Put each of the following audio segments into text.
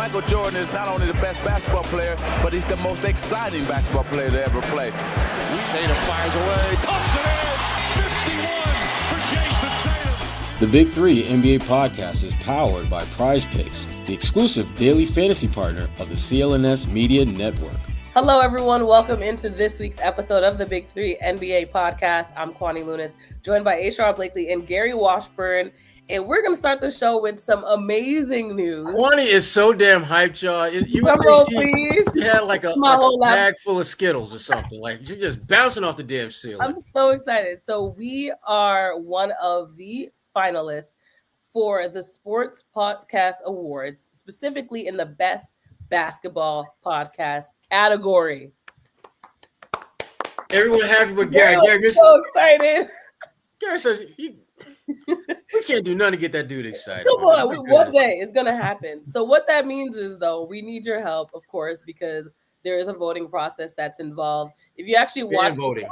Michael Jordan is not only the best basketball player, but he's the most exciting basketball player to ever play. Tatum fires away, pumps it in, 51 for Jason Tatum. The Big Three NBA podcast is powered by Prize Picks, the exclusive daily fantasy partner of the CLNS Media Network. Hello, everyone. Welcome into this week's episode of the Big Three NBA podcast. I'm Kwani Lunis, joined by Sherrod Blakely and Gary Washburn. And we're going to start the show with some amazing news. Kwani is so damn hyped, y'all. You would think she had like a bag full of Skittles or something. Like, she's just bouncing off the damn ceiling. I'm so excited. So we are one of the finalists for the Sports Podcast Awards, specifically in the Best Basketball Podcast category. Everyone happy with Gary. Gary's so excited. Gary says, we can't do nothing to get that dude excited. Come on, one day it's going to happen. So what that means is, though, we need your help, of course, because there is a voting process that's involved. If you actually watch on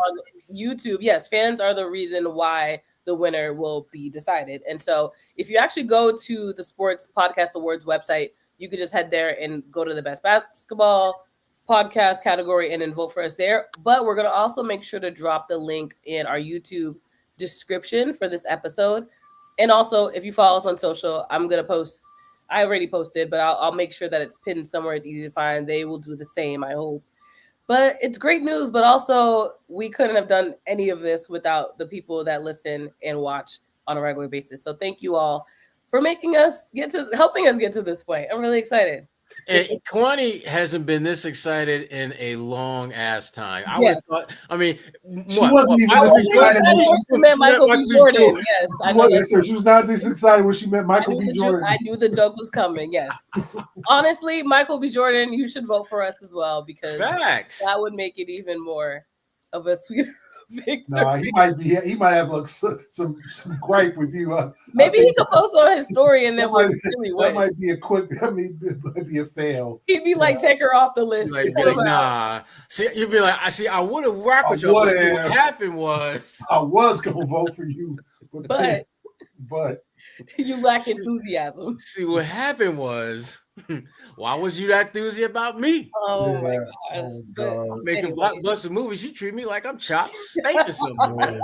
YouTube, yes, fans are the reason why the winner will be decided. And so if you actually go to the Sports Podcast Awards website, you could just head there and go to the Best Basketball Podcast category and then vote for us there. But we're going to also make sure to drop the link in our YouTube description for this episode. And also, if you follow us on social, I'm going to post. I already posted, but I'll make sure that it's pinned somewhere it's easy to find. They will do the same, I hope. But it's great news, but also we couldn't have done any of this without the people that listen and watch on a regular basis. So thank you all for helping us get to this point. I'm really excited. And Kwani hasn't been this excited in a long ass time. She wasn't even this excited when she met Michael B. Jordan. Yes, I know. She was not this excited when she met Michael B. Jordan. I knew the joke was coming. Yes, honestly, Michael B. Jordan, you should vote for us as well because Facts. That would make it even more of a sweeter victory. No, he might have like some gripe with you. Maybe he could post on his story and then that might be it might be a fail. He'd be like, take her off the list. Like, nah. See, you'd be like, I would have rocked with you. What happened was I was gonna vote for you, but you lack see, enthusiasm. See, what happened was, why was you that enthusiastic about me? Oh my gosh. God. Making blockbuster movies, you treat me like I'm chopped steak or something.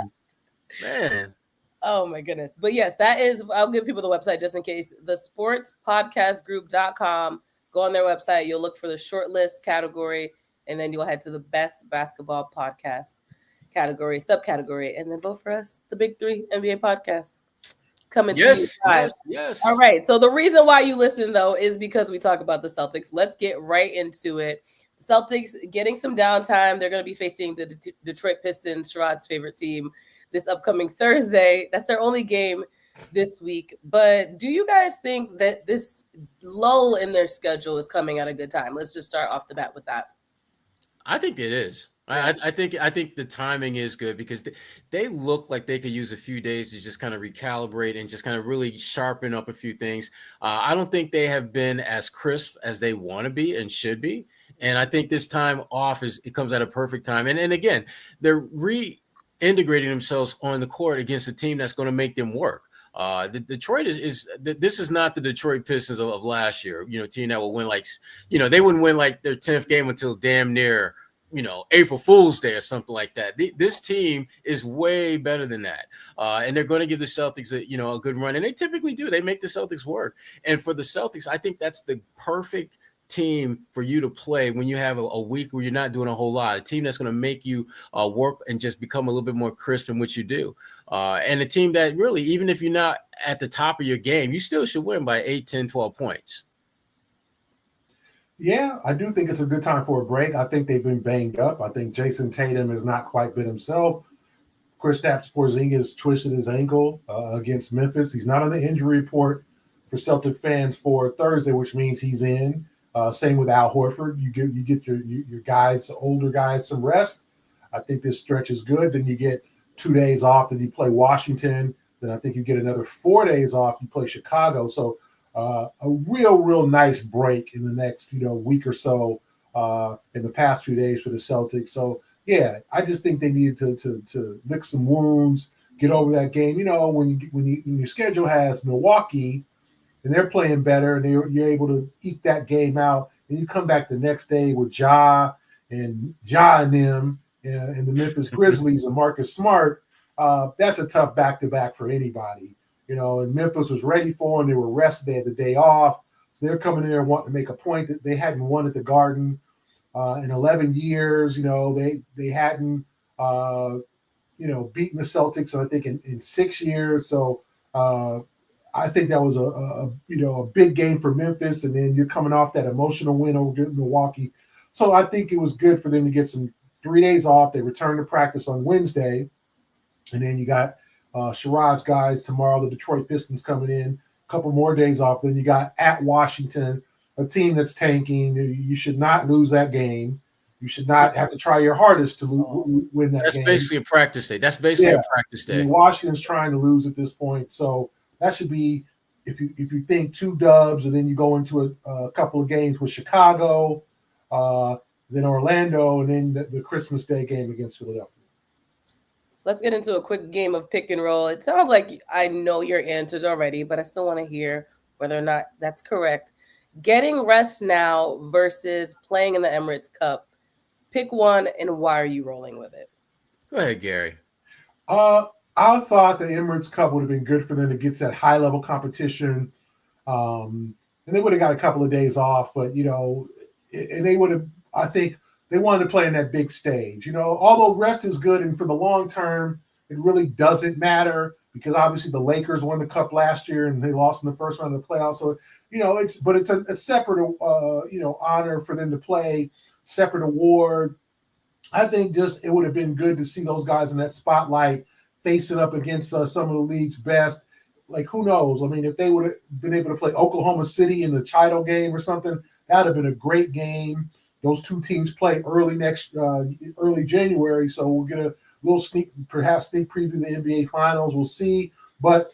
Man. Oh my goodness. But yes, that is, I'll give people the website just in case. The sportspodcastgroup.com. Go on their website. You'll look for the shortlist category, and then you'll head to the Best Basketball Podcast category, subcategory, and then vote for us, the Big Three NBA podcast. Coming to you live. Yes. All right. So the reason why you listen, though, is because we talk about the Celtics. Let's get right into it. The Celtics getting some downtime. They're going to be facing the Detroit Pistons, Sherrod's favorite team, this upcoming Thursday. That's their only game this week. But do you guys think that this lull in their schedule is coming at a good time? Let's just start off the bat with that. I think it is. I think the timing is good because they look like they could use a few days to just kind of recalibrate and just kind of really sharpen up a few things. I don't think they have been as crisp as they want to be and should be. And I think this time off it comes at a perfect time. And again, they're reintegrating themselves on the court against a team that's going to make them work. The Detroit this is not the Detroit Pistons of last year, team that will win they wouldn't win like their 10th game until damn near April Fool's Day or something like that. This team is way better than that. And they're going to give the Celtics a good run. And they typically do. They make the Celtics work. And for the Celtics, I think that's the perfect team for you to play when you have a week where you're not doing a whole lot. A team that's going to make you work and just become a little bit more crisp in what you do. And a team that really, even if you're not at the top of your game, you still should win by 8, 10, 12 points. Yeah, I do think it's a good time for a break. I think they've been banged up. I think Jason Tatum has not quite been himself. Kristaps Porzingis twisted his ankle against Memphis. He's not on the injury report for Celtic fans for Thursday, which means he's in. Same with Al Horford. You get your guys, older guys, some rest. I think this stretch is good. Then you get 2 days off, and you play Washington. Then I think you get another 4 days off. You play Chicago. So a real nice break in the next week or so in the past 2 days for the Celtics. So yeah, I just think they needed to lick some wounds, get over that game. When your schedule has Milwaukee, and they're playing better, and you're able to eke that game out. And you come back the next day with Ja and them and the Memphis Grizzlies and Marcus Smart. That's a tough back-to-back for anybody. And Memphis was ready for them. They were rested. They had the day off. So they're coming in there wanting to make a point that they hadn't won at the Garden in 11 years. They hadn't, beaten the Celtics, I think, in 6 years. So I think that was a big game for Memphis. And then you're coming off that emotional win over Milwaukee. So I think it was good for them to get some 3 days off. They returned to practice on Wednesday. And then you got Sherrod's guys tomorrow, the Detroit Pistons coming in, a couple more days off. Then you got at Washington, a team that's tanking. You should not lose that game. You should not have to try your hardest to win that game. That's basically a practice day. That's basically a practice day. Washington's trying to lose at this point. So that should be, if you think 2 dubs, and then you go into a couple of games with Chicago, then Orlando, and then the Christmas Day game against Philadelphia. Let's get into a quick game of pick and roll. It sounds like I know your answers already, but I still want to hear whether or not that's correct. Getting rest now versus playing in the Emirates Cup. Pick one, and why are you rolling with it? Go ahead, Gary. I thought the Emirates Cup would have been good for them to get to that high-level competition. And they would have got a couple of days off, but, and they would have, I think, they wanted to play in that big stage. Although rest is good, and for the long term, it really doesn't matter because obviously the Lakers won the cup last year and they lost in the first round of the playoffs. So, it's a separate, honor for them to play, separate award. I think just it would have been good to see those guys in that spotlight facing up against some of the league's best. Like, who knows? I mean, if they would have been able to play Oklahoma City in the title game or something, that would have been a great game. Those 2 teams play early January, so we'll get a little sneak preview of the NBA Finals. We'll see, but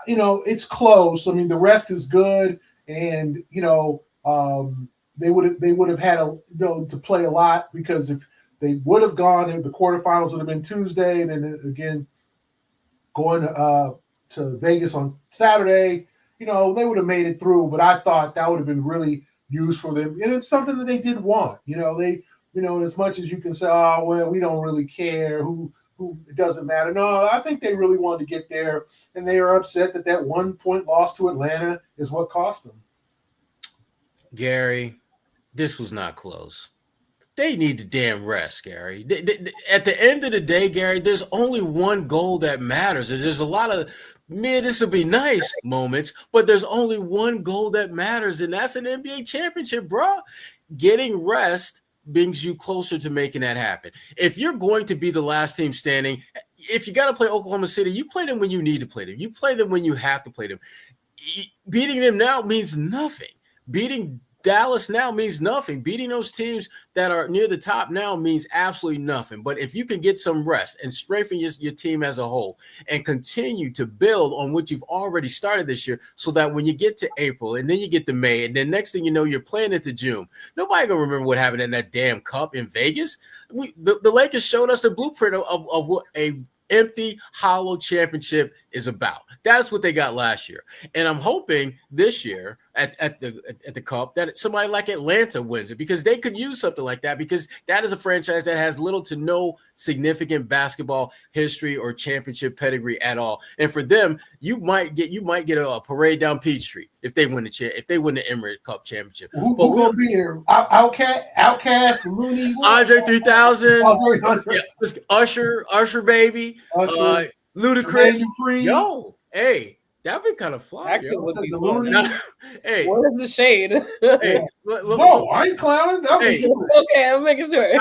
it's close. I mean, the rest is good, and they would have had to play a lot because if they would have gone in the quarterfinals would have been Tuesday, then again going to Vegas on Saturday. They would have made it through, but I thought that would have been really used for them, and it's something that they did want. They, as much as you can say, oh well, we don't really care who it doesn't matter. No, I think they really wanted to get there, and they are upset that 1-point loss to Atlanta is what cost them. Gary, this was not close. They need the damn rest, Gary. At the end of the day, Gary, there's only one goal that matters. And there's a lot of, man, this will be nice moments, but there's only one goal that matters, and that's an NBA championship, bro. Getting rest brings you closer to making that happen. If you're going to be the last team standing, if you got to play Oklahoma City, you play them when you need to play them. You play them when you have to play them. Beating them now means nothing. Beating Dallas now means nothing. Beating those teams that are near the top now means absolutely nothing. But if you can get some rest and strengthen your team as a whole and continue to build on what you've already started this year so that when you get to April and then you get to May and then next thing you know, you're playing into June, nobody going to remember what happened in that damn cup in Vegas. The Lakers showed us the blueprint of what a empty, hollow championship is about. That's what they got last year. And I'm hoping this year at the Cup that somebody like Atlanta wins it because they could use something like that because that is a franchise that has little to no significant basketball history or championship pedigree at all. And for them, you might get a parade down Peachtree if they win the Emirates Cup championship. Who will be there? Outcast, Loonies, Andre 3000, Usher baby, Ludacris. Yo, hey. That'd be kind of fly. Actually, hey, where's the shade? Hey, no, I ain't clowning. Okay, I'm making sure.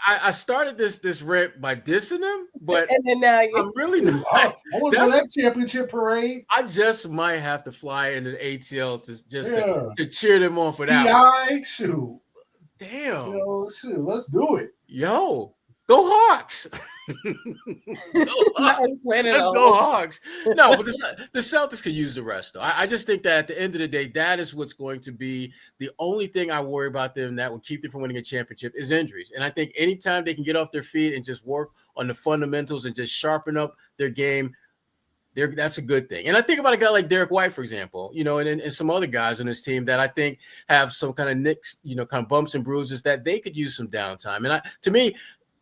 I started this rant by dissing them, but and then now I'm really not. I want to that championship parade. I just might have to fly into the ATL to cheer them on for that. T.I. Shoot. Damn. Shoot. Let's do it. Yo. Go Hawks. Let's go Hawks. No, but the Celtics could use the rest, though. I just think that at the end of the day, that is what's going to be the only thing I worry about them that will keep them from winning a championship is injuries. And I think anytime they can get off their feet and just work on the fundamentals and just sharpen up their game, That's a good thing. And I think about a guy like Derek White, for example, and some other guys on this team that I think have some kind of nicks, kind of bumps and bruises that they could use some downtime. And to me,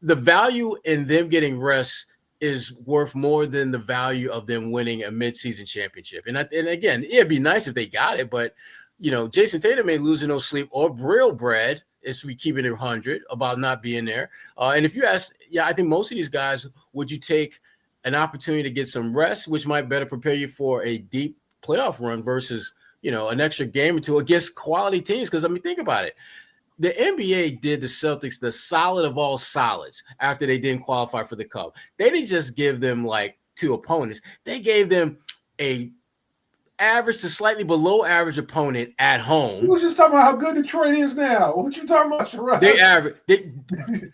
the value in them getting rest is worth more than the value of them winning a midseason championship. And again, it'd be nice if they got it, but Jason Tatum ain't losing no sleep or real bread if we keep it at 100 about not being there. And if you ask, I think most of these guys, would you take an opportunity to get some rest, which might better prepare you for a deep playoff run versus, an extra game or two against quality teams? Because, think about it. The NBA did the Celtics the solid of all solids after they didn't qualify for the Cup. They didn't just give them like two opponents. They gave them a average to slightly below average opponent at home. We was just talking about how good Detroit is now. What you talking about, Sherrod?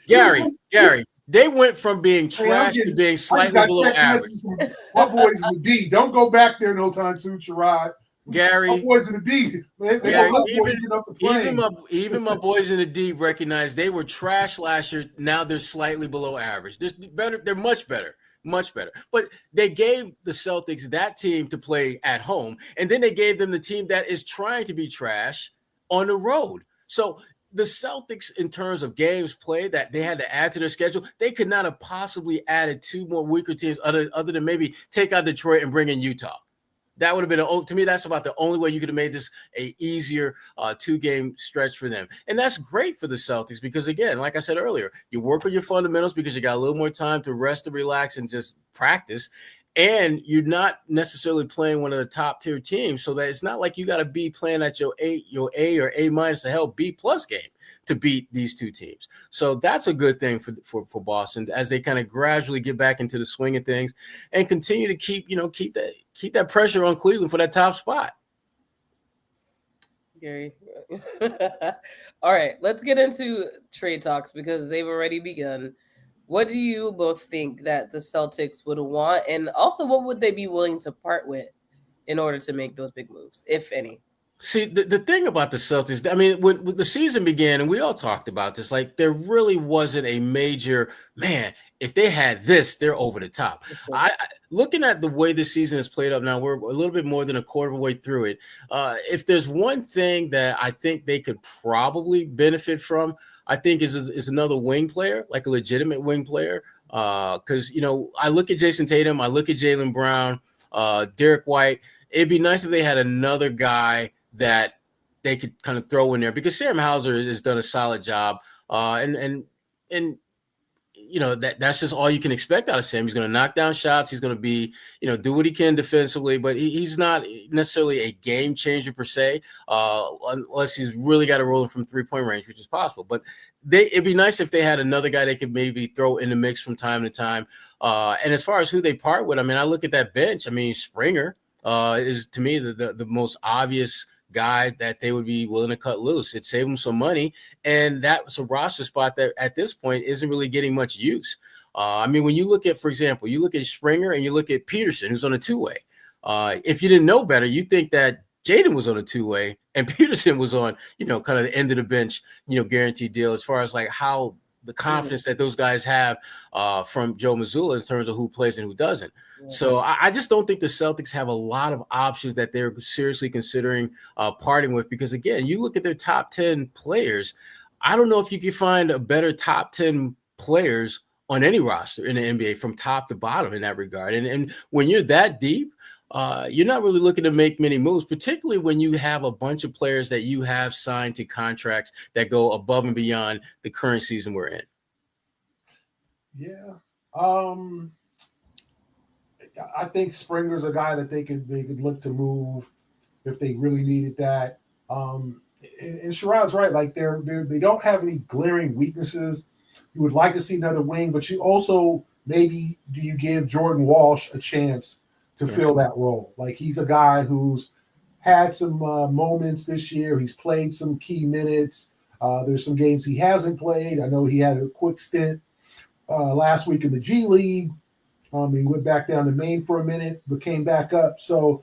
Gary, they went from being trash to being slightly below average. My boys in the D. Don't go back there no time soon, Sherrod. Gary, my boys in the D. Even my boys in the D recognize they were trash last year. Now they're slightly below average. They're much better. Much better. But they gave the Celtics that team to play at home, and then they gave them the team that is trying to be trash on the road. So the Celtics, in terms of games played that they had to add to their schedule, they could not have possibly added two more weaker teams other than maybe take out Detroit and bring in Utah. That would have been, to me, that's about the only way you could have made this a easier 2-game stretch for them. And that's great for the Celtics because, again, like I said earlier, you work on your fundamentals because you got a little more time to rest and relax and just practice. And you're not necessarily playing one of the top-tier teams, so that it's not like you got to be playing at your A or A minus to help B plus game to beat these two teams. So that's a good thing for Boston as they kind of gradually get back into the swing of things and continue to keep that pressure on Cleveland for that top spot. Gary. All right, let's get into trade talks because they've already begun. What do you both think that the Celtics would want? And also, what would they be willing to part with in order to make those big moves, if any? See, the thing about the Celtics, when the season began, and we all talked about this, like there really wasn't a major, if they had this, they're over the top. Looking at the way this season is played up now, we're a little bit more than a quarter of a way through it. If there's one thing that I think they could probably benefit from, I think is another wing player, like a legitimate wing player. Because, I look at Jason Tatum, I look at Jaylen Brown, Derek White. It'd be nice if they had another guy that they could kind of throw in there because Sam Hauser has done a solid job. And that's just all you can expect out of Sam. He's going to knock down shots. He's going to be, do what he can defensively, but he's not necessarily a game changer per se, unless he's really got to roll from 3-point range, which is possible. But it'd be nice if they had another guy they could maybe throw in the mix from time to time. And as far as who they part with, I look at that bench. Springer is to me the most obvious guy that they would be willing to cut loose. It'd save them some money, and that's a roster spot that at this point isn't really getting much use. When you look at, for example, you look at Springer and you look at Peterson, who's on a 2-way. If you didn't know better, you think that Jaden was on a 2-way and Peterson was on, kind of the end of the bench, guaranteed deal as far as like how the confidence that those guys have from Joe Mazzulla in terms of who plays and who doesn't. So I just don't think the Celtics have a lot of options that they're seriously considering parting with because, again, you look at their top 10 players. I don't know if you can find a better top 10 players on any roster in the NBA from top to bottom in that regard. And when you're that deep, you're not really looking to make many moves, particularly when you have a bunch of players that you have signed to contracts that go above and beyond the current season we're in. Yeah. I think Springer's a guy that they could look to move if they really needed that. And Sherrod's right. Like they don't have any glaring weaknesses. You would like to see another wing, but you also maybe do you give Jordan Walsh a chance to fill that role? Like he's a guy who's had some moments this year. He's played some key minutes. There's some games he hasn't played. I know he had a quick stint last week in the G League. He went back down to Maine for a minute, but came back up. So,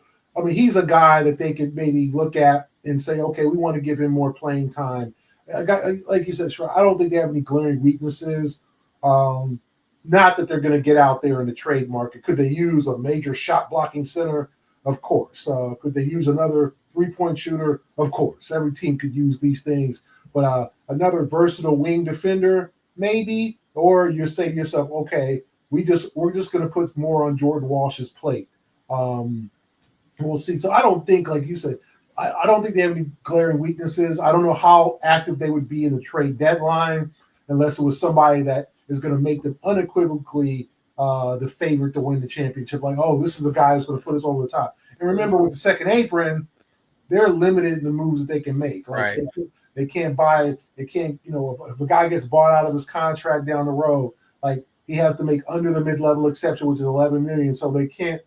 he's a guy that they could maybe look at and say, okay, we want to give him more playing time. Like you said, I don't think they have any glaring weaknesses. not that they're going to get out there in the trade market. Could they use a major shot blocking center? Of course. Could they use another 3-point shooter? Of course. Every team could use these things. But another versatile wing defender, maybe. Or you say to yourself, okay, we're just going to put more on Jordan Walsh's plate. We'll see. So I don't think, like you said, I don't think they have any glaring weaknesses. I don't know how active they would be in the trade deadline unless it was somebody that is going to make them unequivocally the favorite to win the championship. Like, oh, this is a guy who's going to put us over the top. And remember, with the second apron, they're limited in the moves that they can make. Like, right. They can't buy. They can't. If a guy gets bought out of his contract down the road, like he has to make under the mid-level exception, which is $11 million. So they can't.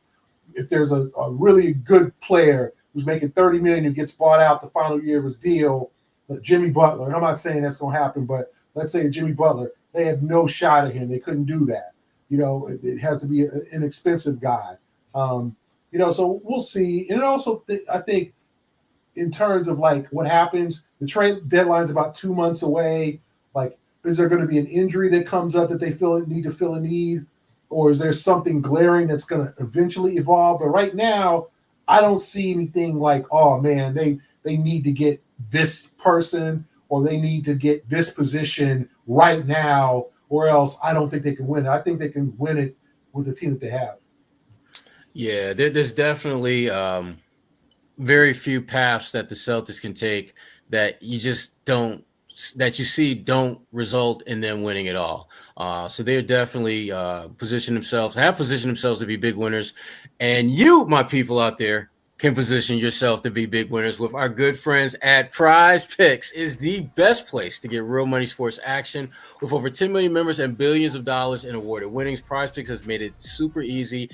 If there's a really good player who's making $30 million who gets bought out the final year of his deal, like Jimmy Butler, and I'm not saying that's going to happen, but let's say Jimmy Butler, they have no shot at him. They couldn't do that. It has to be an inexpensive guy. So we'll see. And also, I think in terms of like what happens, the trade deadline's about 2 months away. Like, is there going to be an injury that comes up that they need to fill a need? Or is there something glaring that's going to eventually evolve? But right now, I don't see anything like, oh, man, they need to get this person or they need to get this position right now, or else I don't think they can win it. I think they can win it with the team that they have. Yeah, there's definitely very few paths that the Celtics can take that you just don't – that you see don't result in them winning it all. So they're definitely have positioned themselves to be big winners. And you, my people out there, can position yourself to be big winners with our good friends at Prize Picks. Is the best place to get real money sports action. With over 10 million members and billions of dollars in awarded winnings, Prize Picks has made it super easy.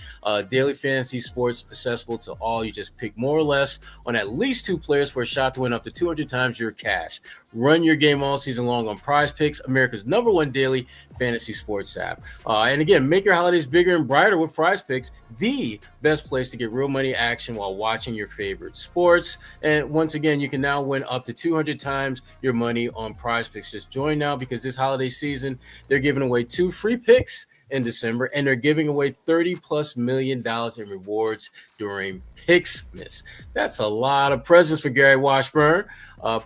Daily fantasy sports accessible to all. You just pick more or less on at least 2 players for a shot to win up to 200 times your cash. Run your game all season long on Prize Picks, America's #1 daily fantasy sports app. And again, make your holidays bigger and brighter with Prize Picks, the best place to get real money action while watching your favorite sports. And once again, you can now win up to 200 times your money on Prize Picks. Just join now because this holiday season, they're giving away 2 free picks in December, and they're giving away $30+ million in rewards during Picksmas. That's a lot of presents for Gary Washburn.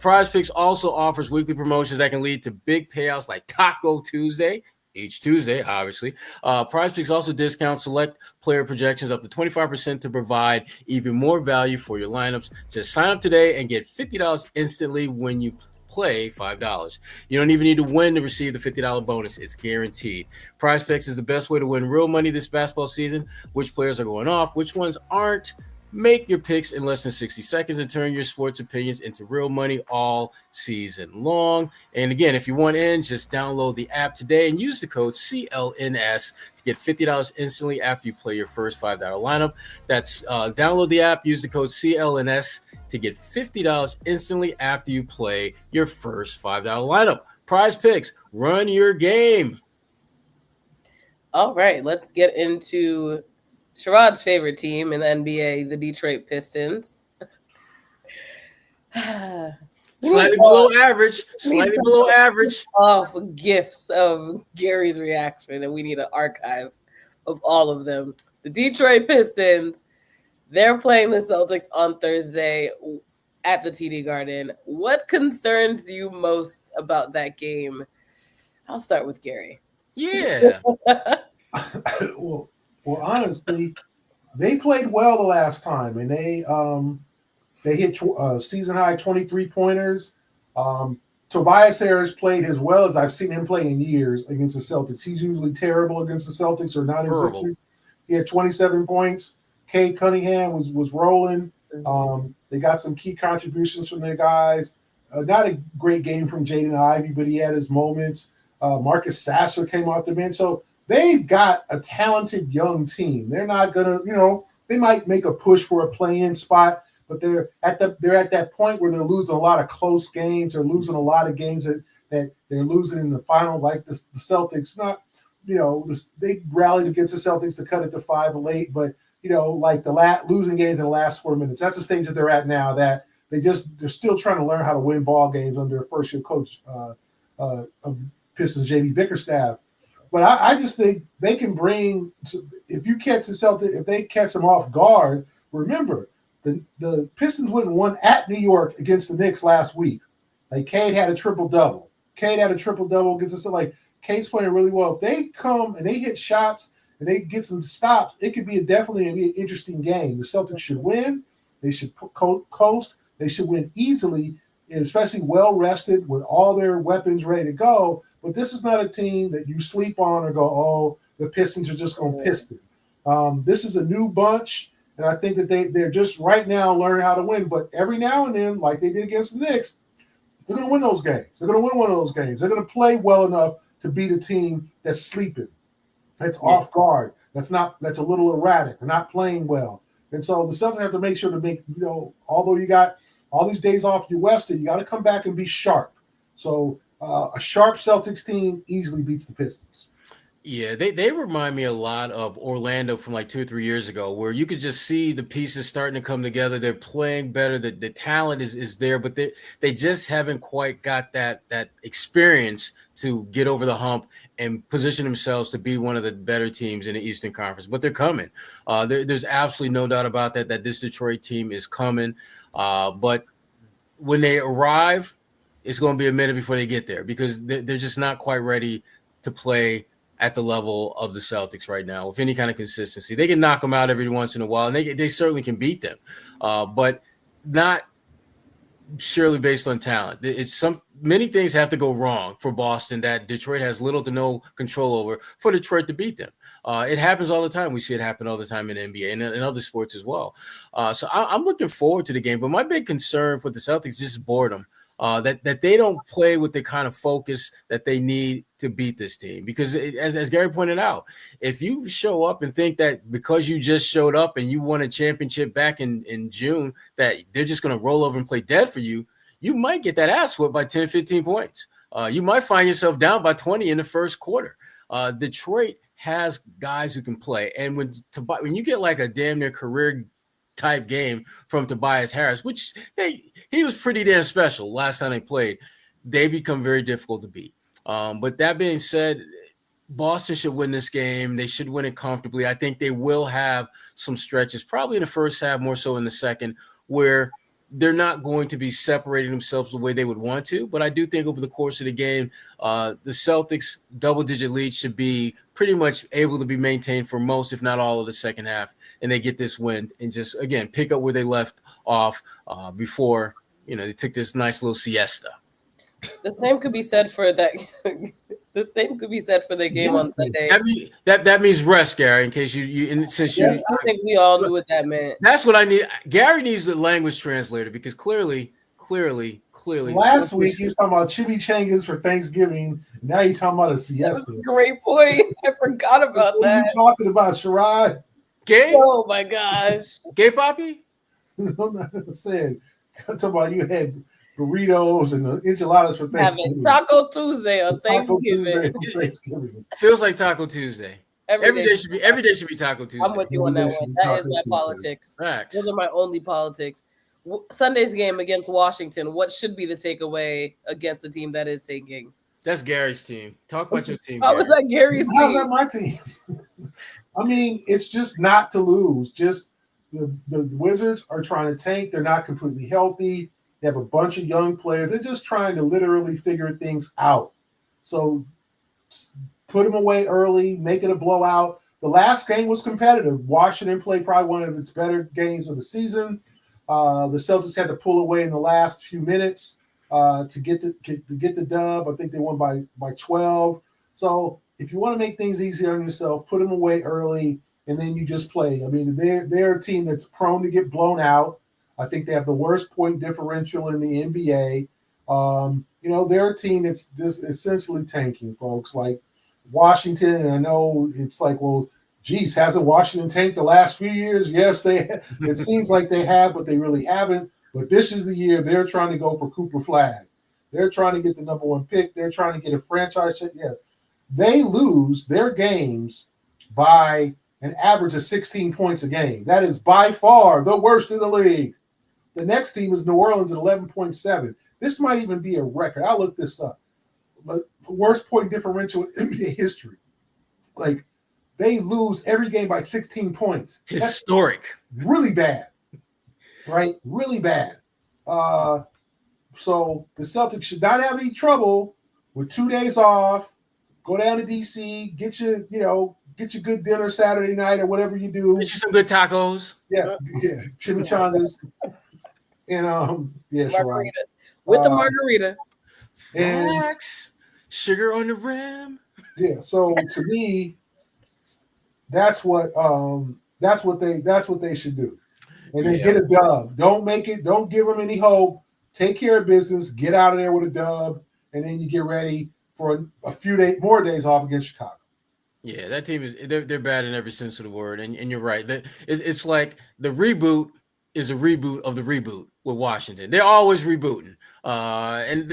Prize Picks also offers weekly promotions that can lead to big payouts like Taco Tuesday, each Tuesday, obviously. Prize Picks also discounts select player projections up to 25% to provide even more value for your lineups. Just sign up today and get $50 instantly when you play $5. You don't even need to win to receive the $50 bonus. It's guaranteed. Prize Picks is the best way to win real money this basketball season. Which players are going off, which ones aren't. Make your picks in less than 60 seconds and turn your sports opinions into real money all season long. And again, if you want in, just download the app today and use the code CLNS to get $50 instantly after you play your first $5 lineup. That's download the app, use the code CLNS to get $50 instantly after you play your first $5 lineup. Prize Picks, run your game. All right, let's get into Sherrod's favorite team in the NBA, the Detroit Pistons. Slightly below average. Oh, for gifts of Gary's reaction, and we need an archive of all of them. The Detroit Pistons, they're playing the Celtics on Thursday at the TD Garden. What concerns you most about that game? I'll start with Gary. Yeah. Well, honestly, they played well the last time, and they hit season high 23-pointers. Tobias Harris played as well as I've seen him play in years against the Celtics. He's usually terrible against the Celtics or non-existent. He had 27 points. Cade Cunningham was rolling. They got some key contributions from their guys. Not a great game from Jaden Ivey, but he had his moments. Marcus Sasser came off the bench. So they've got a talented young team. They're not gonna, they might make a push for a play-in spot, but they're at that point where they're losing a lot of close games. They're losing a lot of games that they're losing in the final, like the Celtics. Not, they rallied against the Celtics to cut it to 5 late, but like losing games in the last 4 minutes. That's the stage that they're at now. That they're still trying to learn how to win ball games under a first-year coach of Pistons, J.B. Bickerstaff. But I just think they can bring – if you catch the Celtics, if they catch them off guard, remember, the Pistons went and won at New York against the Knicks last week. Like, Cade had a triple-double. Against us. Like, Cade's playing really well. If they come and they hit shots and they get some stops, it could be definitely an interesting game. The Celtics should win. They should coast. They should win easily, and especially well-rested with all their weapons ready to go. But this is not a team that you sleep on or go, oh, the Pistons are just going to piston. This is a new bunch, and I think that they're just right now learning how to win. But every now and then, like they did against the Knicks, they're going to win those games. They're going to win one of those games. They're going to play well enough to beat a team that's sleeping, that's off guard, that's a little erratic, or not playing well. And so the Celtics have to make sure to make, although you got all these days off, you're rested, you got to come back and be sharp. So a sharp Celtics team easily beats the Pistons. Yeah, they remind me a lot of Orlando from like 2 or 3 years ago, where you could just see the pieces starting to come together. They're playing better. The talent is there, but they just haven't quite got that experience to get over the hump and position themselves to be one of the better teams in the Eastern Conference. But they're coming. There's absolutely no doubt about that this Detroit team is coming. But when they arrive, it's going to be a minute before they get there, because they're just not quite ready to play at the level of the Celtics right now with any kind of consistency. They can knock them out every once in a while, and they certainly can beat them, but not surely based on talent. Many things have to go wrong for Boston that Detroit has little to no control over for Detroit to beat them. It happens all the time. We see it happen all the time in the NBA and in other sports as well. So I'm looking forward to the game, but my big concern for the Celtics is boredom. That they don't play with the kind of focus that they need to beat this team. Because as Gary pointed out, if you show up and think that because you just showed up and you won a championship back in June, that they're just going to roll over and play dead for you, you might get that ass whipped by 10, 15 points. You might find yourself down by 20 in the first quarter. Detroit has guys who can play. And when you get like a damn near career type game from Tobias Harris, which he was pretty damn special last time they played, they become very difficult to beat. But that being said, Boston should win this game. They should win it comfortably. I think they will have some stretches, probably in the first half, more so in the second, where they're not going to be separating themselves the way they would want to. But I do think over the course of the game, the Celtics' double-digit lead should be pretty much able to be maintained for most, if not all, of the second half. And they get this win and just, again, pick up where they left off before, they took this nice little siesta. The same could be said for that. The same could be said for the game on Sunday. That means rest, Gary. In case I think we all knew what that meant. That's what I need. Gary needs the language translator, because clearly. Last week he was talking about chimichangas for Thanksgiving. Now you're talking about a siesta. That's a great point. I forgot about that. What are you talking about, Sherrod? Gay? Oh my gosh. Gay Poppy? I'm not saying. I'm talking about you had burritos and enchiladas for Thanksgiving. Taco Tuesday on Thanksgiving. Feels like Taco Tuesday. Every day should be Taco Tuesday. I'm with you on that one. That is my politics. Facts. Those are my only politics. Sunday's game against Washington. What should be the takeaway against the team that is taking? That's Gary's team. Talk about your team. How was that Gary's team? How's that my team? I mean, it's just not to lose. Just the Wizards are trying to tank. They're not completely healthy. They have a bunch of young players. They're just trying to literally figure things out. So put them away early, make it a blowout. The last game was competitive. Washington played probably one of its better games of the season. The Celtics had to pull away in the last few minutes to get the dub. I think they won by 12. So if you want to make things easy on yourself, put them away early, and then you just play. I mean, they're a team that's prone to get blown out. I think they have the worst point differential in the NBA. They're a team that's just essentially tanking, folks. Like Washington, and I know it's like, well, geez, hasn't Washington tanked the last few years? Yes, it seems like they have, but they really haven't. But this is the year they're trying to go for Cooper Flag. They're trying to get the number one pick. They're trying to get a franchise. Yeah, they lose their games by an average of 16 points a game. That is by far the worst in the league. The next team is New Orleans at 11.7. This might even be a record. I'll look this up. But the worst point differential in NBA history. like they lose every game by 16 points. Historic. That's really bad, right? Really bad. So the Celtics should not have any trouble with 2 days off. Go down to DC, get your good dinner Saturday night or whatever you do. Get you some good tacos. Yeah, chimichangas. And margaritas with the margarita. Facts. Sugar on the rim. Yeah, so to me, that's what they should do. And then get a dub. Don't give them any hope. Take care of business, get out of there with a dub, and then you get ready for a few more days off against Chicago. Yeah, that team they're bad in every sense of the word, and you're right. It's like the reboot is a reboot of the reboot with Washington. They're always rebooting, and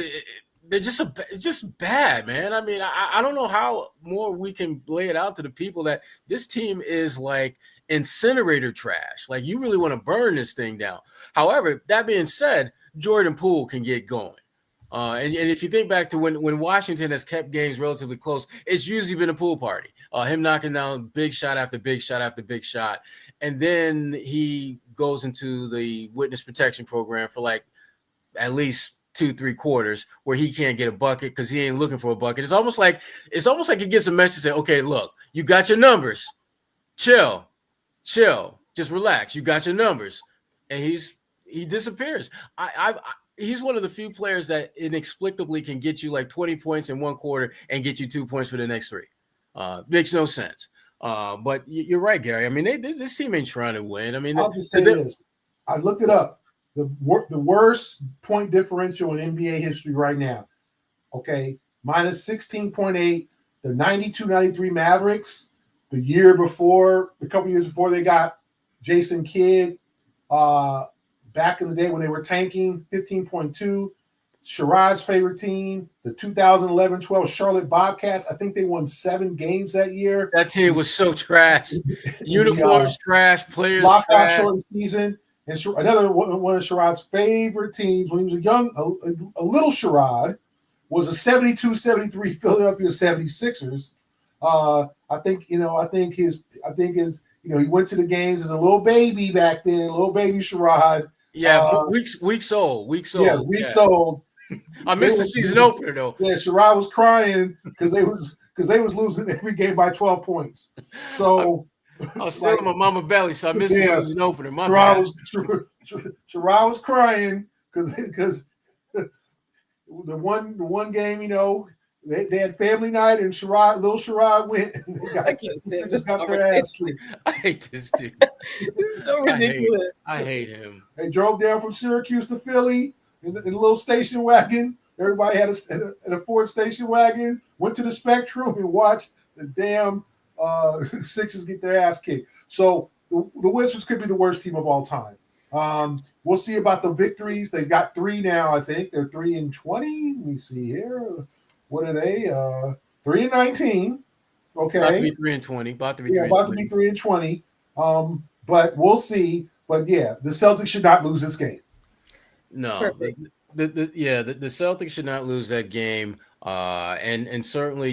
they're just bad, man. I mean, I don't know how more we can lay it out to the people that this team is like incinerator trash. Like, you really want to burn this thing down. However, that being said, Jordan Poole can get going. And if you think back to when Washington has kept games relatively close, it's usually been a pool party. Him knocking down big shot after big shot after big shot. And then he goes into the witness protection program for like at least 2-3 quarters where he can't get a bucket because he ain't looking for a bucket. It's almost like he gets a message saying, okay, look, you got your numbers. Chill, just relax. You got your numbers. And he disappears. He's one of the few players that inexplicably can get you like 20 points in one quarter and get you 2 points for the next 3. Makes no sense. But you're right, Gary. I mean, this team ain't trying to win. I mean, I'll just say this. I looked it up. The worst point differential in NBA history right now. Okay, minus 16.8. The 92-93 Mavericks, a couple years before they got Jason Kidd, back in the day when they were tanking, 15.2. Sherrod's favorite team, the 2011-12 Charlotte Bobcats. I think they won 7 games that year. That team was so trash. Uniforms trash, players trash. Short season. And another one of Sherrod's favorite teams when he was a little Sherrod was a 72-73 Philadelphia 76ers. I think he went to the games as a little baby back then, little baby Sherrod. Yeah, weeks old. Yeah, weeks old. I missed the season opener though. Yeah, Sherrod was crying because they was losing every game by 12 points. So I was still in my mama belly, so I missed the season opener. Sherrod was crying because the one game, they had family night and little Sherrod went. And just got their ass kicked. I hate this dude. This is so ridiculous. I hate him. They drove down from Syracuse to Philly in a little station wagon. Everybody had a Ford station wagon. Went to the Spectrum and watched the damn Sixers get their ass kicked. So the Wizards could be the worst team of all time. We'll see about the victories. They've got 3 now, I think. They're 3-20. Let me see here. What are they? 3-19. Okay. About to be 3-20. About to be 3-20. But we'll see. But yeah, the Celtics should not lose this game. No. The Celtics should not lose that game. And certainly,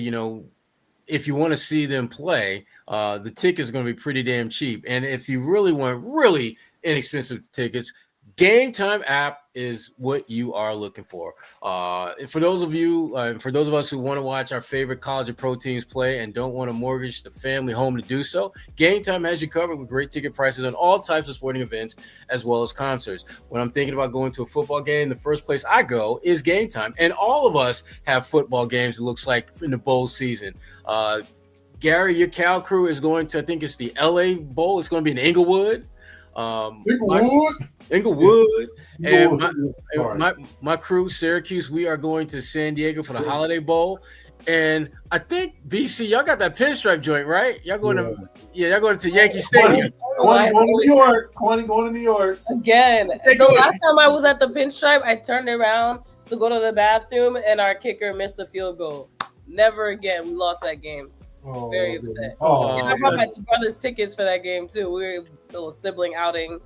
if you want to see them play, the tickets are going to be pretty damn cheap. And if you really want really inexpensive tickets, Game Time app is what you are looking for. For those of us who want to watch our favorite college and pro teams play and don't want to mortgage the family home to do so, Game Time has you covered with great ticket prices on all types of sporting events as well as concerts. When I'm thinking about going to a football game, the first place I go is Game Time. And all of us have football games, it looks like, in the bowl season. Gary, your Cal crew is going to, I think it's the LA Bowl. It's going to be in Inglewood. Inglewood. And my crew, Syracuse, we are going to San Diego for the Holiday Bowl. And I think BC, y'all got that pinstripe joint, right? Y'all going to Yankee Stadium. Kwani going to New York. Kwani going to New York. Again. The last time I was at the pinstripe, I turned around to go to the bathroom and our kicker missed a field goal. Never again. We lost that game. Very upset. And I brought my brother's tickets for that game too. We were a little sibling outing.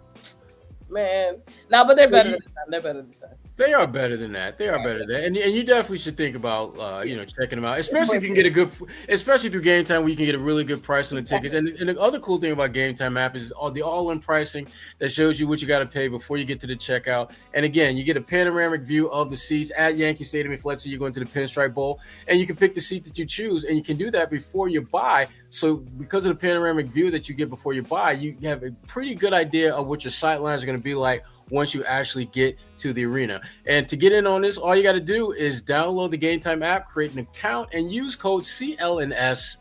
Man, no, but they're better than that. They're better than that. They are better than that. They are better than that. And you definitely should think about checking them out, especially if you can get especially through Game Time, where you can get a really good price on the tickets. And the other cool thing about Game Time app is the all-in pricing that shows you what you got to pay before you get to the checkout. And again, you get a panoramic view of the seats at Yankee Stadium if let's say you're going to the Pinstripe Bowl, and you can pick the seat that you choose, and you can do that before you buy. So because of the panoramic view that you get before you buy, you have a pretty good idea of what your sight lines are going to be like once you actually get to the arena. And to get in on this, all you got to do is download the Game Time app, create an account, and use code CLNS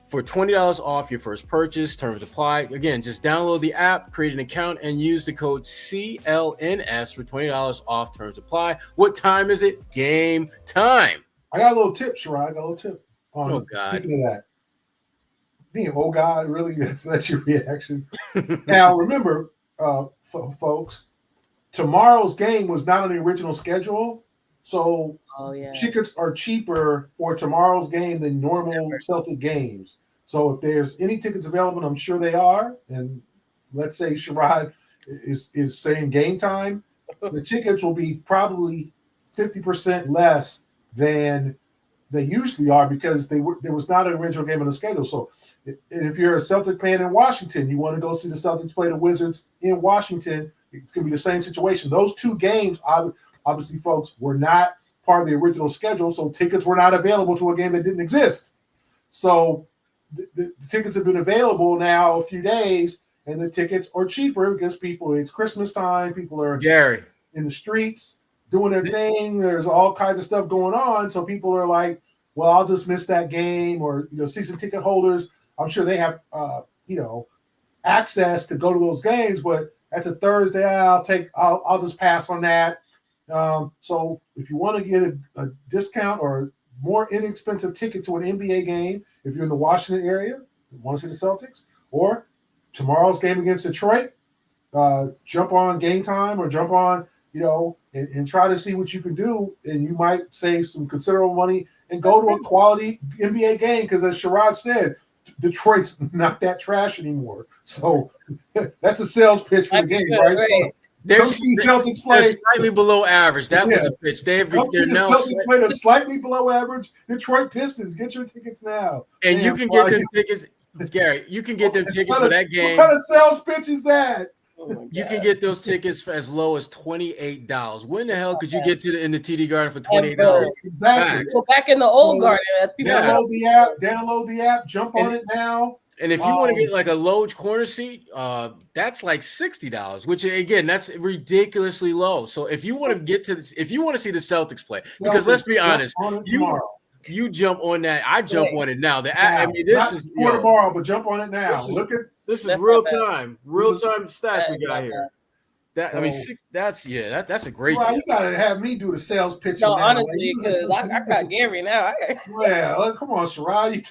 for $20 off your first purchase. Terms apply. Again, just download the app, create an account, and use the code CLNS for $20 off. Terms apply. What time is it? Game time. I got a little tip, Sherrod. I got a little tip. Oh, God. Speaking of that. Being, oh, God, really? That's your reaction? Now, remember, folks, tomorrow's game was not on the original schedule, so tickets are cheaper for tomorrow's game than normal Celtic games. So if there's any tickets available, and I'm sure they are, and let's say Sherrod is saying Game Time, the tickets will be probably 50% less than they usually are because there was not an original game on the schedule. So if you're a Celtic fan in Washington, you want to go see the Celtics play the Wizards in Washington, it's going to be the same situation. Those two games, obviously, folks, were not part of the original schedule, so tickets were not available to a game that didn't exist. So the tickets have been available now a few days, and the tickets are cheaper because it's Christmas time. People are in the streets doing their thing. There's all kinds of stuff going on, so people are like, well, I'll just miss that game, or season ticket holders, I'm sure they have access to go to those games, but that's a Thursday. I'll just pass on that. So if you want to get a discount or more inexpensive ticket to an NBA game, if you're in the Washington area, want to see the Celtics, or tomorrow's game against Detroit, jump on Game Time or jump on, and try to see what you can do, and you might save some considerable money and go to a quality NBA game because, as Sherrod said, Detroit's not that trash anymore. So that's a sales pitch for the game, right? So they're Celtics play slightly below average. That was a pitch. They're now Celtics played slightly below average. Detroit Pistons, get your tickets now. And you can get them tickets, Gary. You can get them tickets for that game. What kind of sales pitch is that? You can get those tickets for as low as $28. When the hell could you get in the TD Garden for $28? Exactly. So back in the old Garden, as people download the app, jump on it now. And if you want to get like a Loge corner seat, that's like $60, which again, that's ridiculously low. So if you want to if you want to see the Celtics play, because let's be honest, you jump on that. I jump on it now. This is tomorrow, but jump on it now. This is real time stats we got here. That's a great. Well, you gotta have me do the sales pitch. No, honestly, because I got Gary now. Well, come on, Sherrod. You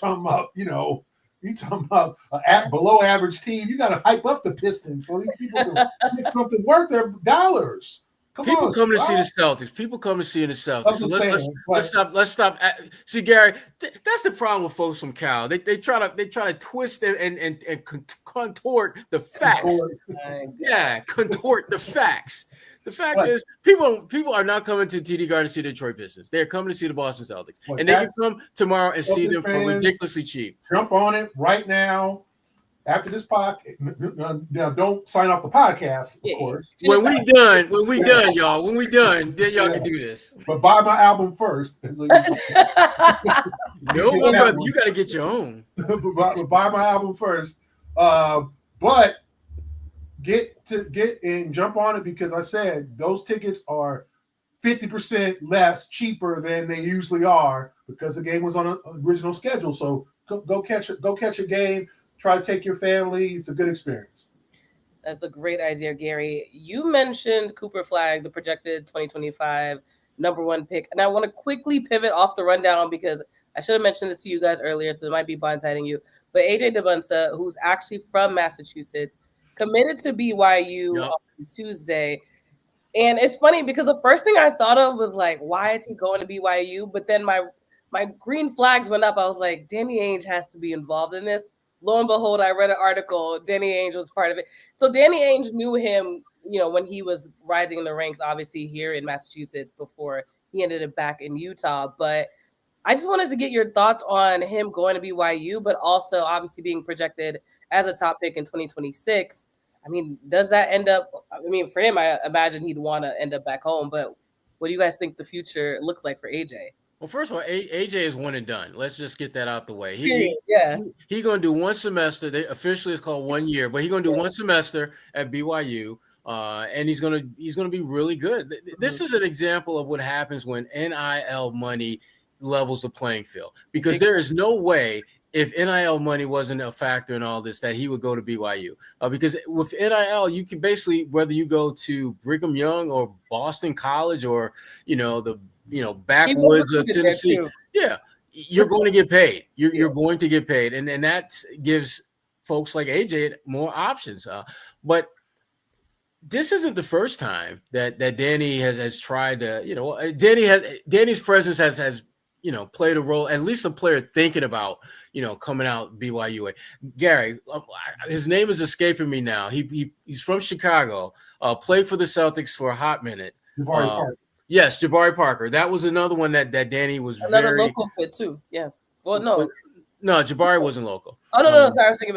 talking about an below average team? You gotta hype up the Pistons so these people can get something worth their dollars. People come to see the Celtics. People come to see the Celtics. So let's stop. See, Gary, that's the problem with folks from Cal. They try to twist and contort the facts. Contort the facts. The fact is, people are not coming to TD Garden to see the Detroit Pistons. They're coming to see the Boston Celtics, and they can come tomorrow and see them for ridiculously cheap. Jump on it right now. After this podcast, now don't sign off the podcast, of course. When we done, y'all. When we done, then y'all can do this. But buy my album first. No, brother, you got to get your own. Buy my album first. But get and jump on it because I said those tickets are 50% less cheaper than they usually are because the game was on an original schedule. So go catch a game. Try to take your family. It's a good experience. That's a great idea, Gary. You mentioned Cooper Flagg, the projected 2025 number one pick. And I want to quickly pivot off the rundown because I should have mentioned this to you guys earlier, so it might be blindsiding you. But AJ DeBunsa, who's actually from Massachusetts, committed to BYU on Tuesday. And it's funny because the first thing I thought of was like, why is he going to BYU? But then my green flags went up. I was like, Danny Ainge has to be involved in this. Lo and behold, I read an article. Danny Ainge was part of it. So Danny Ainge knew him when he was rising in the ranks, obviously here in Massachusetts before he ended up back in Utah. But I just wanted to get your thoughts on him going to BYU, but also obviously being projected as a top pick in 2026. I mean, does that end up? I mean, for him, I imagine he'd want to end up back home. But what do you guys think the future looks like for AJ? Well, first of all, AJ is one and done. Let's just get that out the way. He's going to do one semester. They officially it's called 1 year, but he's going to do one semester at BYU, and he's going to be really good. This is an example of what happens when NIL money levels the playing field, because there is no way, if NIL money wasn't a factor in all this, that he would go to BYU. Because with NIL, you can basically, whether you go to Brigham Young or Boston College or backwoods of Tennessee, you're going to get paid. You're going to get paid, and that gives folks like AJ more options. But this isn't the first time that Danny has tried to. Danny's presence has played a role, at least a player thinking about, coming out BYU. Gary, his name is escaping me now. He's from Chicago, played for the Celtics for a hot minute. Jabari Parker. Yes, Jabari Parker. That was another one that Danny was another local kid too. Yeah. Well, no, Jabari wasn't local. Oh no, sorry, I was thinking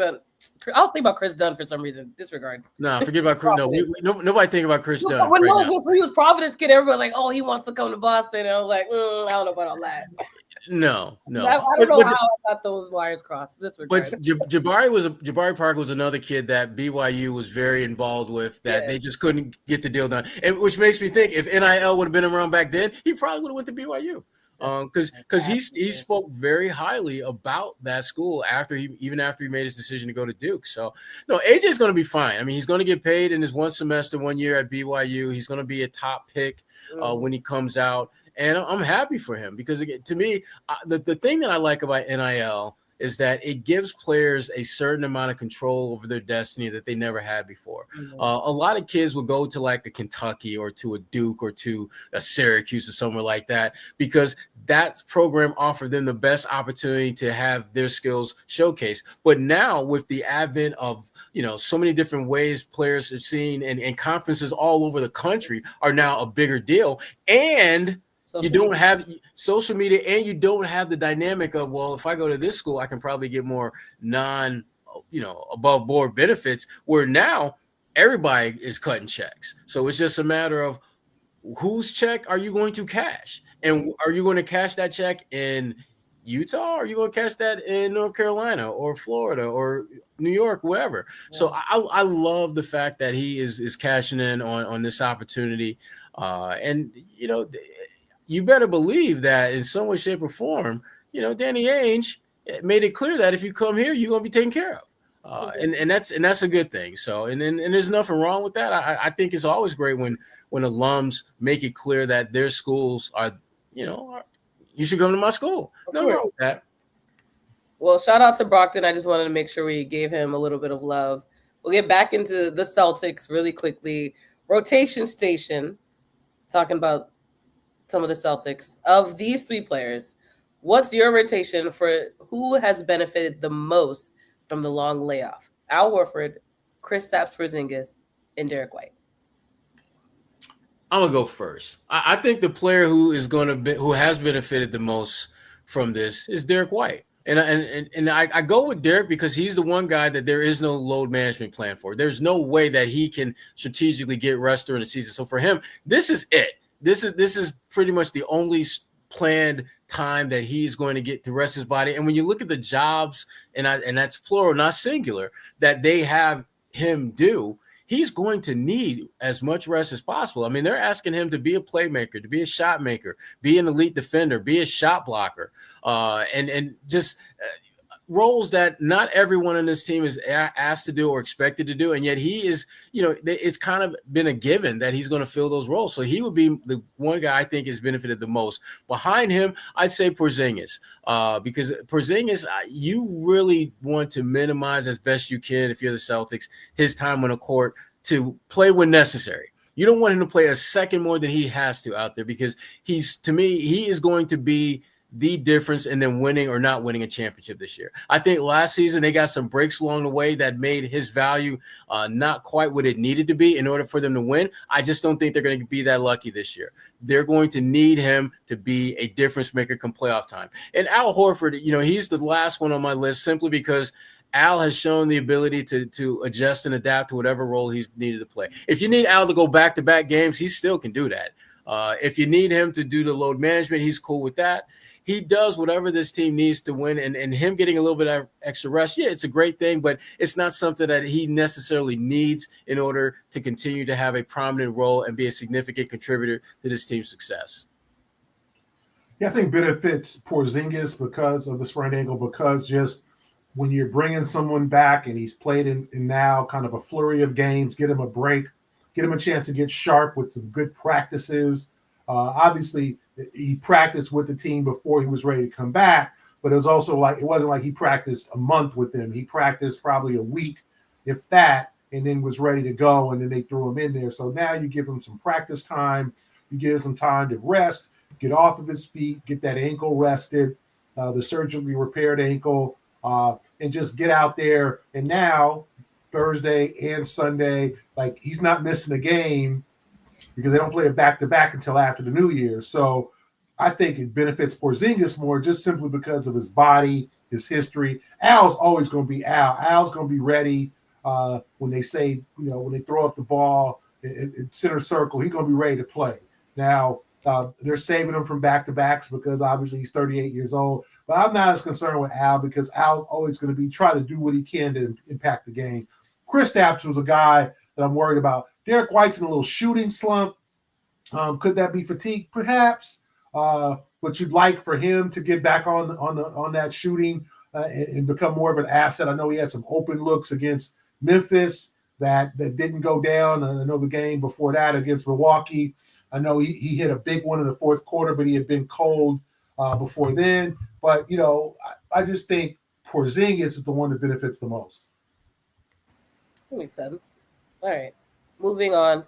about Chris Dunn for some reason. Disregard. No, forget about Chris. Nobody think about Chris Dunn. When he was Providence kid, everybody like, oh, he wants to come to Boston. And I was like, I don't know about all that. No. I don't know how I got those wires crossed. Disregard. But Jabari Parker was another kid that BYU was very involved with, that they just couldn't get the deal done. And which makes me think, if NIL would have been around back then, he probably would have went to BYU. Because he spoke very highly about that school after he made his decision to go to Duke. So no, AJ's going to be fine. I mean, he's going to get paid in his 1 year at BYU. He's going to be a top pick when he comes out, and I'm happy for him, because to me, the thing that I like about NIL is that it gives players a certain amount of control over their destiny that they never had before. A lot of kids will go to like a Kentucky or to a Duke or to a Syracuse or somewhere like that, because that program offered them the best opportunity to have their skills showcased. But now, with the advent of so many different ways players are seen, and conferences all over the country are now a bigger deal, and you don't have social media, and you don't have the dynamic of, well, if I go to this school, I can probably get more above board benefits, where now everybody is cutting checks. So it's just a matter of whose check are you going to cash? And are you going to cash that check in Utah? Or are you going to cash that in North Carolina or Florida or New York, wherever? Yeah. So I love the fact that he is cashing in on this opportunity. And you better believe that in some way, shape, or form, Danny Ainge made it clear that if you come here, you're going to be taken care of. And that's a good thing. So, and there's nothing wrong with that. I think it's always great when alums make it clear that their schools are, you should come to my school. No wrong with that. Well, shout out to Brockton. I just wanted to make sure we gave him a little bit of love. We'll get back into the Celtics really quickly. Rotation station, talking about some of the Celtics. Of these three players, what's your rotation for who has benefited the most from the long layoff? Al Horford, Kristaps Porzingis, and Derek White. I'm gonna go first. I think the player who has benefited the most from this is Derek White. And I go with Derek because he's the one guy that there is no load management plan for. There's no way that he can strategically get rest during the season. So for him, this is it. This is pretty much the only planned time that he's going to get to rest his body. And when you look at the jobs, and that's plural, not singular, that they have him do, he's going to need as much rest as possible. I mean, they're asking him to be a playmaker, to be a shot maker, be an elite defender, be a shot blocker, and just roles that not everyone on this team is asked to do or expected to do. And yet he is, it's kind of been a given that he's going to fill those roles. So he would be the one guy I think has benefited the most. Behind him, I'd say Porzingis, because Porzingis, you really want to minimize as best you can, if you're the Celtics, his time on the court to play when necessary. You don't want him to play a second more than he has to out there, because he is going to be the difference in them winning or not winning a championship this year. I think last season they got some breaks along the way that made his value not quite what it needed to be in order for them to win. I just don't think they're going to be that lucky this year. They're going to need him to be a difference maker come playoff time. And Al Horford, he's the last one on my list simply because Al has shown the ability to adjust and adapt to whatever role he's needed to play. If you need Al to go back-to-back games, he still can do that. If you need him to do the load management, he's cool with that. He does whatever this team needs to win, and him getting a little bit of extra rest, yeah, it's a great thing, but it's not something that he necessarily needs in order to continue to have a prominent role and be a significant contributor to this team's success. Yeah, I think benefits Porzingis because of the sprained ankle, because just when you're bringing someone back and he's played in now kind of a flurry of games, get him a break, get him a chance to get sharp with some good practices. Obviously, he practiced with the team before he was ready to come back, but it was also like it wasn't like he practiced a month with them. He practiced probably a week, if that, and then was ready to go, and then they threw him in there. So now you give him some practice time, you give him some time to rest, get off of his feet, get that ankle rested, the surgically repaired ankle, and just get out there. And now Thursday and Sunday, like he's not missing a game because they don't play it back-to-back until after the new year. So I think it benefits Porzingis more just simply because of his body, his history. Al's always going to be Al. Al's going to be ready when they say, when they throw up the ball in center circle, he's going to be ready to play. Now, they're saving him from back-to-backs because obviously he's 38 years old. But I'm not as concerned with Al because Al's always going to be trying to do what he can to impact the game. Kristaps was a guy that I'm worried about. Derek White's in a little shooting slump. Could that be fatigue? Perhaps. But you'd like for him to get back on that shooting and become more of an asset. I know he had some open looks against Memphis that didn't go down. I know the game before that against Milwaukee. I know he hit a big one in the fourth quarter, but he had been cold before then. But, I just think Porzingis is the one that benefits the most. That makes sense. All right. Moving on.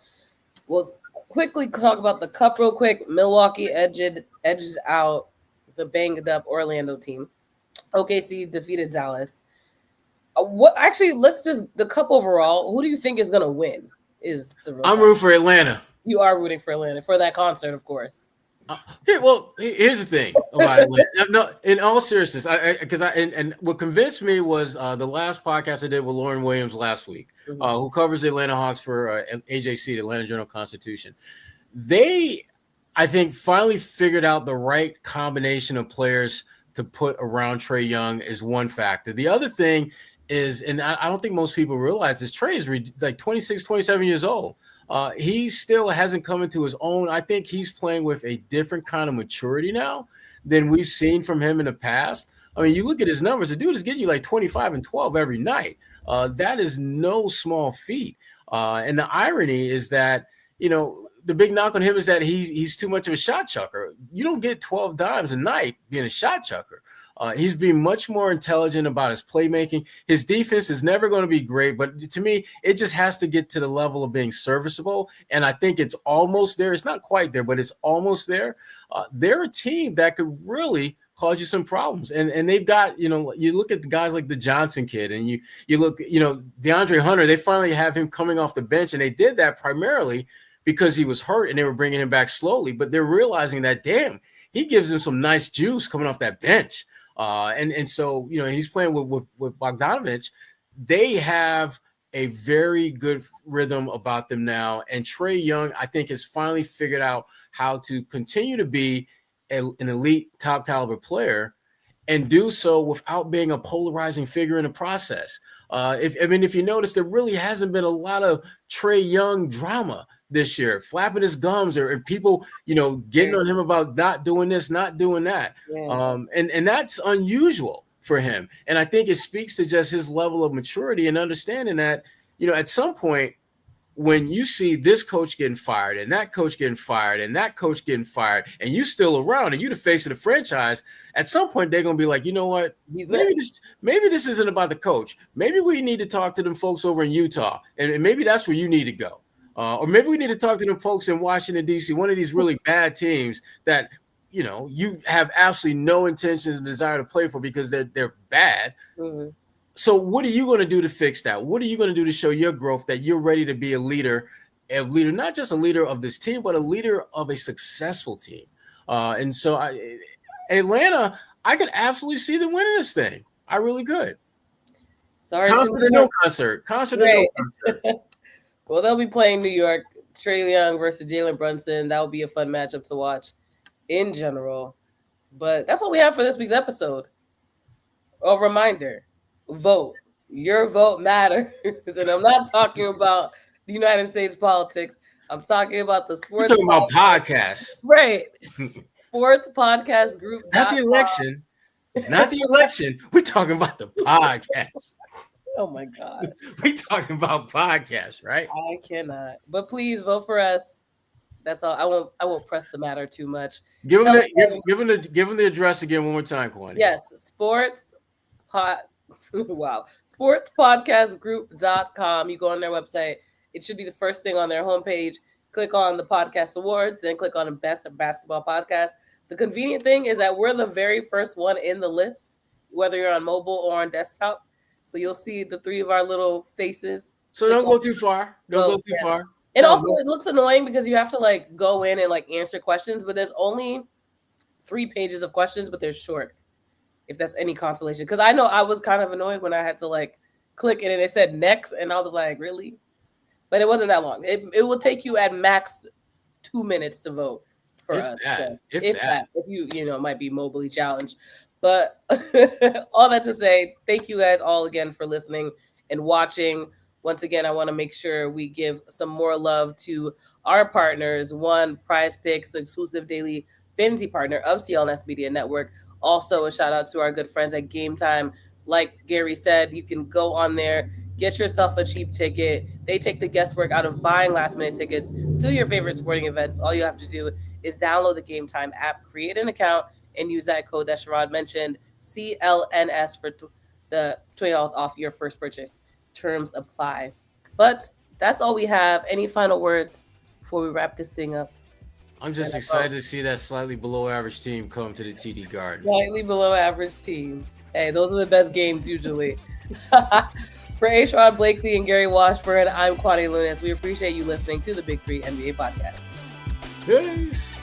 We'll quickly talk about the Cup real quick. Milwaukee edged out the banged-up Orlando team. OKC defeated Dallas. Let's just – the Cup overall, who do you think is going to win is the real I'm rooting for Atlanta. You are rooting for Atlanta for that concert, of course. Here's the thing about Atlanta. No, in all seriousness, and what convinced me was the last podcast I did with Lauren Williams last week, who covers the Atlanta Hawks for AJC, the Atlanta Journal-Constitution. They, I think, finally figured out the right combination of players to put around Trae Young is one factor. The other thing is, and I don't think most people realize this, Trae is like 26, 27 years old. He still hasn't come into his own. I think he's playing with a different kind of maturity now than we've seen from him in the past. I mean, you look at his numbers, the dude is getting you like 25 and 12 every night. That is no small feat. And the irony is that, the big knock on him is that he's too much of a shot chucker. You don't get 12 dimes a night being a shot chucker. He's being much more intelligent about his playmaking. His defense is never going to be great, but to me, it just has to get to the level of being serviceable. And I think it's almost there. It's not quite there, but it's almost there. They're a team that could really cause you some problems. And they've got, you look at the guys like the Johnson kid and you look, DeAndre Hunter, they finally have him coming off the bench. And they did that primarily because he was hurt and they were bringing him back slowly. But they're realizing that, damn, he gives them some nice juice coming off that bench. And so, he's playing with Bogdanovich. They have a very good rhythm about them now. And Trae Young, I think, has finally figured out how to continue to be an elite top caliber player and do so without being a polarizing figure in the process. If you notice, there really hasn't been a lot of Trae Young drama this year, flapping his gums or people, getting on him about not doing this, not doing that. Yeah. And that's unusual for him. And I think it speaks to just his level of maturity and understanding that, at some point when you see this coach getting fired and that coach getting fired and that coach getting fired and you still around and you the face of the franchise, at some point they're going to be like, you know what, maybe this isn't about the coach. Maybe we need to talk to them folks over in Utah and maybe that's where you need to go. Or maybe we need to talk to them folks in Washington, D.C., one of these really bad teams that, you have absolutely no intentions and desire to play for because they're bad. Mm-hmm. So what are you going to do to fix that? What are you going to do to show your growth that you're ready to be a leader, not just a leader of this team, but a leader of a successful team? And so Atlanta, I could absolutely see them winning this thing. I really could. Sorry, concert or no concert. Concert or no concert. Well, they'll be playing New York. Trae Young versus Jalen Brunson. That would be a fun matchup to watch in general. But that's what we have for this week's episode. A reminder, vote. Your vote matters. And I'm not talking about the United States politics. I'm talking about the sports. You're talking about podcasts. Right. Sports podcast group. Not the election. Not the election. We're talking about the podcast. Oh my God. We're talking about podcasts, right? I cannot. But please vote for us. That's all. I won't press the matter too much. Give them the address again one more time, Kwani. Yes, sportspodcastgroup.com. You go on their website. It should be the first thing on their homepage. Click on the podcast awards, then click on the best basketball podcast. The convenient thing is that we're the very first one in the list, whether you're on mobile or on desktop. So you'll see the three of our little faces. So don't go too far. Don't go too far. And also, it looks annoying because you have to go in and answer questions, but there's only 3 pages of questions, but they're short. If that's any consolation, because I know I was kind of annoyed when I had to click it and it said next, and I was like, really? But it wasn't that long. It will take you at max 2 minutes to vote for us. If you might be mobilely challenged. But all that to say, thank you guys all again for listening and watching. Once again, I want to make sure we give some more love to our partners. One, Prize Picks, the exclusive daily fantasy partner of CLNS Media Network. Also, a shout out to our good friends at Game Time. Like Gary said, you can go on there, get yourself a cheap ticket. They take the guesswork out of buying last-minute tickets to your favorite sporting events. All you have to do is download the Game Time app, create an account, and use that code that Sherrod mentioned, CLNS, for the $20 off your first purchase. Terms apply. But that's all we have. Any final words before we wrap this thing up? I'm just excited to see that slightly below average team come to the TD Garden. Slightly below average teams. Hey, those are the best games usually. For Sherrod Blakely and Gary Washburn, I'm Kwani Lunis. We appreciate you listening to the Big 3 NBA podcast. Peace.